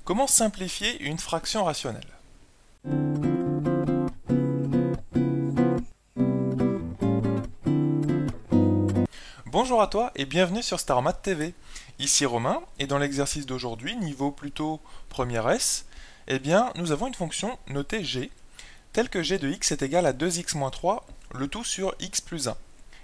Comment simplifier une fraction rationnelle? Bonjour à toi et bienvenue sur StarMath TV. Ici Romain et dans l'exercice d'aujourd'hui, niveau plutôt première S, eh bien nous avons une fonction notée g, telle que g de x est égal à 2x moins 3, le tout sur x plus 1.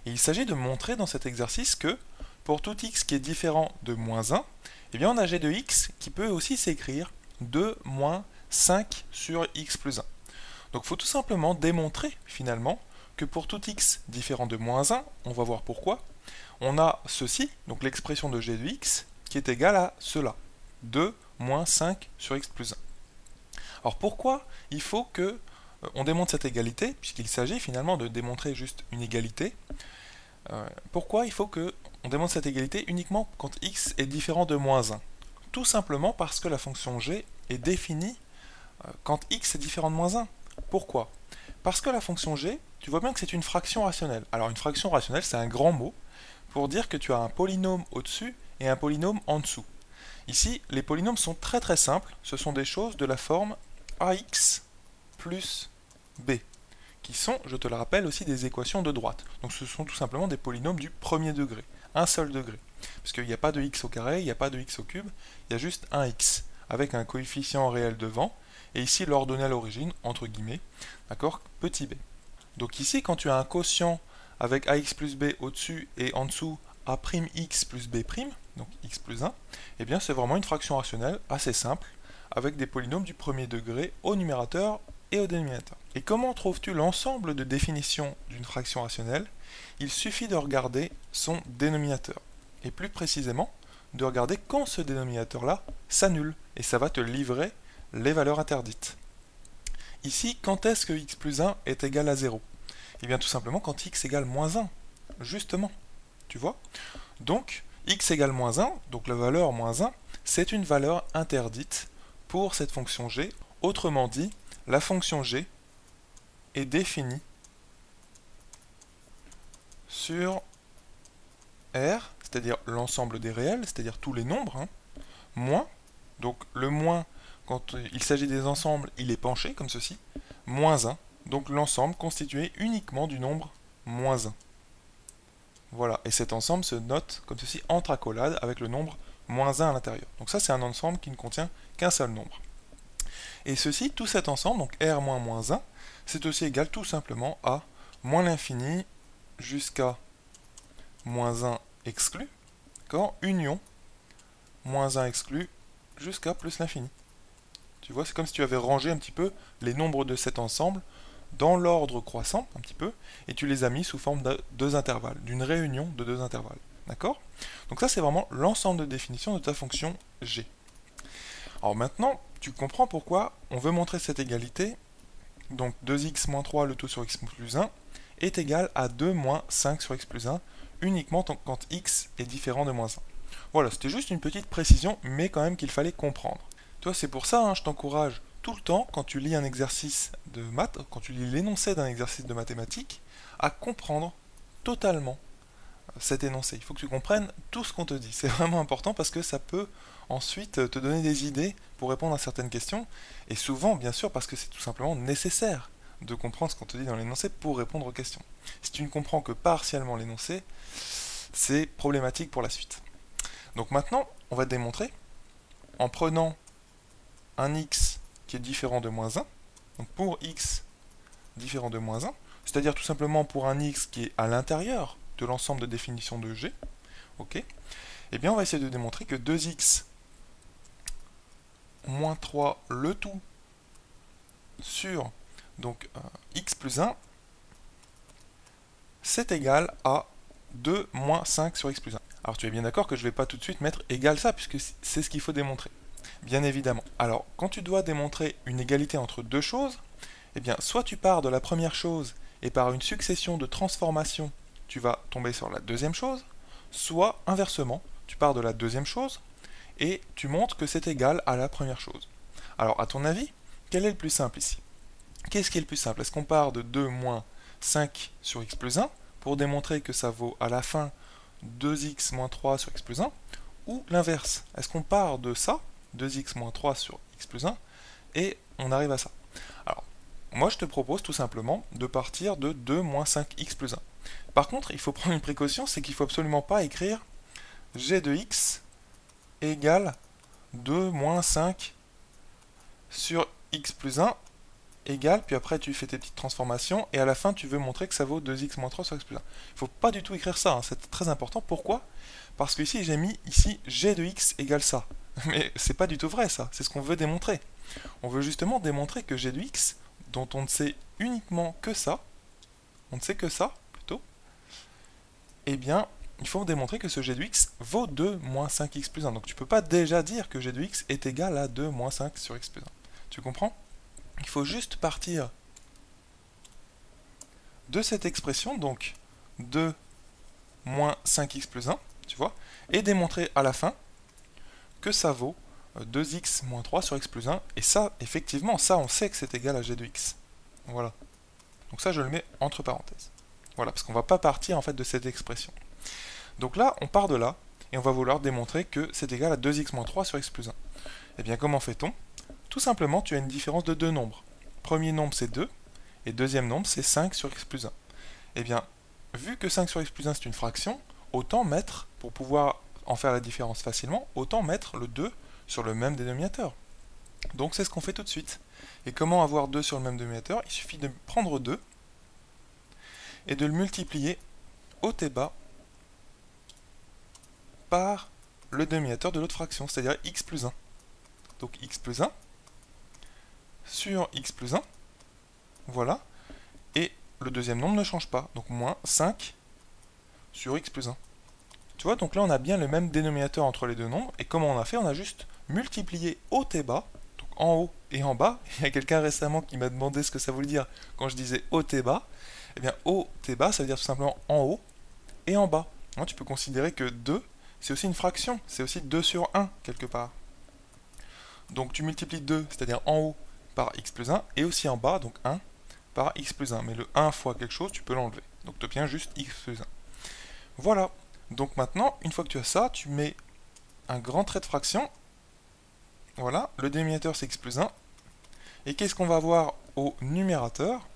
Et il s'agit de montrer dans cet exercice que pour tout x qui est différent de moins 1, eh bien on a g de x qui peut aussi s'écrire 2 moins 5 sur x plus 1. Donc il faut tout simplement démontrer finalement que pour tout x différent de moins 1, on va voir pourquoi, on a ceci, donc l'expression de g de x, qui est égale à cela, 2 moins 5 sur x plus 1. Alors pourquoi il faut que on démontre cette égalité, puisqu'il s'agit finalement de démontrer juste une égalité, pourquoi il faut que on démontre cette égalité uniquement quand x est différent de moins 1? Tout simplement parce que la fonction g est définie quand x est différent de moins 1. Pourquoi? Parce que la fonction g, tu vois bien que c'est une fraction rationnelle. Alors une fraction rationnelle, c'est un grand mot pour dire que tu as un polynôme au-dessus et un polynôme en dessous. Ici, les polynômes sont très très simples, ce sont des choses de la forme ax plus b, qui sont, je te le rappelle, aussi des équations de droite. Donc ce sont tout simplement des polynômes du premier degré, un seul degré. Parce qu'il n'y a pas de x au carré, il n'y a pas de x au cube, il y a juste un x, avec un coefficient réel devant, et ici l'ordonnée à l'origine, entre guillemets, d'accord, petit b. Donc ici, quand tu as un quotient avec ax plus b au-dessus et en dessous a'x plus b', donc x plus 1, eh bien c'est vraiment une fraction rationnelle assez simple, avec des polynômes du premier degré au numérateur et au dénominateur. Et comment trouves-tu l'ensemble de définitions d'une fraction rationnelle? Il suffit de regarder son dénominateur. Et plus précisément, de regarder quand ce dénominateur-là s'annule. Et ça va te livrer les valeurs interdites. Ici, quand est-ce que x plus 1 est égal à 0? Eh bien tout simplement quand x égale moins 1. Justement. Tu vois? Donc, x égale moins 1, donc la valeur moins 1, c'est une valeur interdite pour cette fonction g. Autrement dit, la fonction g est définie sur R, c'est-à-dire l'ensemble des réels, c'est-à-dire tous les nombres, moins, donc le moins, quand il s'agit des ensembles, il est penché, comme ceci, moins 1, donc l'ensemble constitué uniquement du nombre moins 1. Voilà, et cet ensemble se note comme ceci entre accolades avec le nombre moins 1 à l'intérieur. Donc ça, c'est un ensemble qui ne contient qu'un seul nombre. Et ceci, tout cet ensemble, donc R moins moins 1, c'est aussi égal tout simplement à moins l'infini jusqu'à moins 1 exclu, d'accord, union moins 1 exclu jusqu'à plus l'infini. Tu vois, c'est comme si tu avais rangé un petit peu les nombres de cet ensemble dans l'ordre croissant, un petit peu, et tu les as mis sous forme de deux intervalles, d'une réunion de deux intervalles. D'accord? Donc ça, c'est vraiment l'ensemble de définition de ta fonction g. Alors maintenant, tu comprends pourquoi on veut montrer cette égalité. Donc 2x moins 3, le tout sur x plus 1, est égal à 2 moins 5 sur x plus 1, uniquement quand x est différent de moins 1. Voilà, c'était juste une petite précision, mais quand même qu'il fallait comprendre. Toi, c'est pour ça, je t'encourage tout le temps, quand tu lis un exercice de maths, quand tu lis l'énoncé d'un exercice de mathématiques, à comprendre totalement cet énoncé. Il faut que tu comprennes tout ce qu'on te dit. C'est vraiment important parce que ça peut ensuite te donner des idées pour répondre à certaines questions. Et souvent, bien sûr, parce que c'est tout simplement nécessaire de comprendre ce qu'on te dit dans l'énoncé pour répondre aux questions. Si tu ne comprends que partiellement l'énoncé, c'est problématique pour la suite. Donc maintenant, on va démontrer en prenant un x qui est différent de moins 1, donc pour x différent de moins 1, c'est-à-dire tout simplement pour un x qui est à l'intérieur de l'ensemble de définition de g, ok, eh bien on va essayer de démontrer que 2x moins 3 le tout sur donc x plus 1, c'est égal à 2 moins 5 sur x plus 1. Alors tu es bien d'accord que je ne vais pas tout de suite mettre égal ça, puisque c'est ce qu'il faut démontrer. Bien évidemment. Alors, quand tu dois démontrer une égalité entre deux choses, eh bien, soit tu pars de la première chose et par une succession de transformations, tu vas tomber sur la deuxième chose, soit inversement, tu pars de la deuxième chose et tu montres que c'est égal à la première chose. Alors, à ton avis, quel est le plus simple ici? Qu'est-ce qui est le plus simple? Est-ce qu'on part de 2 moins 5 sur x plus 1 pour démontrer que ça vaut à la fin 2x moins 3 sur x plus 1, ou l'inverse? Est-ce qu'on part de ça 2x moins 3 sur x plus 1, et on arrive à ça. Alors, moi je te propose tout simplement de partir de 2 moins 5x plus 1. Par contre, il faut prendre une précaution, c'est qu'il ne faut absolument pas écrire g de x égale 2 moins 5 sur x plus 1 égale, puis après tu fais tes petites transformations, et à la fin tu veux montrer que ça vaut 2x moins 3 sur x plus 1. Il ne faut pas du tout écrire ça, hein, c'est très important. Pourquoi? Parce que ici j'ai mis ici g de x égale ça. Mais c'est pas du tout vrai ça, c'est ce qu'on veut démontrer. On veut justement démontrer que g de x, dont on ne sait uniquement que ça, on ne sait que ça, plutôt, eh bien, il faut démontrer que ce g de x vaut 2 moins 5x plus 1. Donc tu peux pas déjà dire que g de x est égal à 2 moins 5 sur x plus 1. Tu comprends? Il faut juste partir de cette expression, donc 2 moins 5x plus 1, tu vois, et démontrer à la fin que ça vaut 2x moins 3 sur x plus 1, et ça, effectivement, ça, on sait que c'est égal à g de x. Voilà. Donc ça, je le mets entre parenthèses. Voilà, parce qu'on ne va pas partir, en fait, de cette expression. Donc là, on part de là, et on va vouloir démontrer que c'est égal à 2x moins 3 sur x plus 1. Eh bien, comment fait-on? Tout simplement, tu as une différence de deux nombres. Premier nombre, c'est 2, et deuxième nombre, c'est 5 sur x plus 1. Eh bien, vu que 5 sur x plus 1, c'est une fraction, autant mettre, pour pouvoir en faire la différence facilement, autant mettre le 2 sur le même dénominateur. Donc c'est ce qu'on fait tout de suite. Et comment avoir 2 sur le même dénominateur? Il suffit de prendre 2 et de le multiplier haut et bas par le dénominateur de l'autre fraction, c'est-à-dire x plus 1. Donc x plus 1 sur x plus 1, voilà, et le deuxième nombre ne change pas, donc moins 5 sur x plus 1. Tu vois, donc là on a bien le même dénominateur entre les deux nombres, et comment on a fait? On a juste multiplié haut et bas, donc en haut et en bas. Il y a quelqu'un récemment qui m'a demandé ce que ça voulait dire quand je disais haut et bas. Eh bien haut et bas, ça veut dire tout simplement en haut et en bas. Hein, tu peux considérer que 2, c'est aussi une fraction, c'est aussi 2 sur 1 quelque part. Donc tu multiplies 2, c'est-à-dire en haut, par x plus 1, et aussi en bas, donc 1 par x plus 1. Mais le 1 fois quelque chose, tu peux l'enlever. Donc tu obtiens juste x plus 1. Voilà. Donc maintenant, une fois que tu as ça, tu mets un grand trait de fraction. Voilà, le dénominateur c'est x plus 1. Et qu'est-ce qu'on va avoir au numérateur?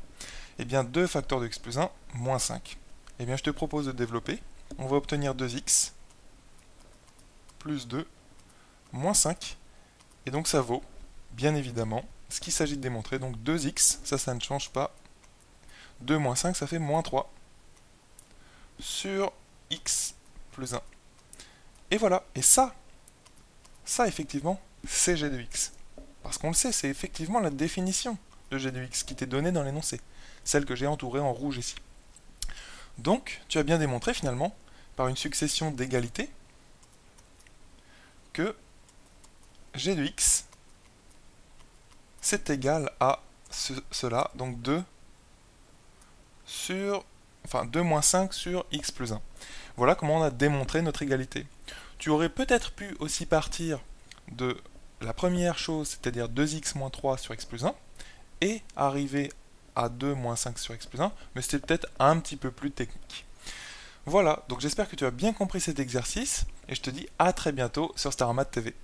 Eh bien 2 facteurs de x plus 1, moins 5. Eh bien je te propose de développer. On va obtenir 2x plus 2 moins 5. Et donc ça vaut, bien évidemment, ce qu'il s'agit de démontrer. Donc 2x, ça ne change pas. 2 moins 5, ça fait moins 3. Sur x plus 1. Et voilà, et ça effectivement, c'est g de x. Parce qu'on le sait, c'est effectivement la définition de g de x qui t'est donnée dans l'énoncé, celle que j'ai entourée en rouge ici. Donc, tu as bien démontré finalement, par une succession d'égalités, que g de x, c'est égal à cela, donc 2 moins 5 sur x plus 1. Voilà comment on a démontré notre égalité. Tu aurais peut-être pu aussi partir de la première chose, c'est-à-dire 2x moins 3 sur x plus 1, et arriver à 2 moins 5 sur x plus 1, mais c'était peut-être un petit peu plus technique. Voilà, donc j'espère que tu as bien compris cet exercice, et je te dis à très bientôt sur Star Math TV.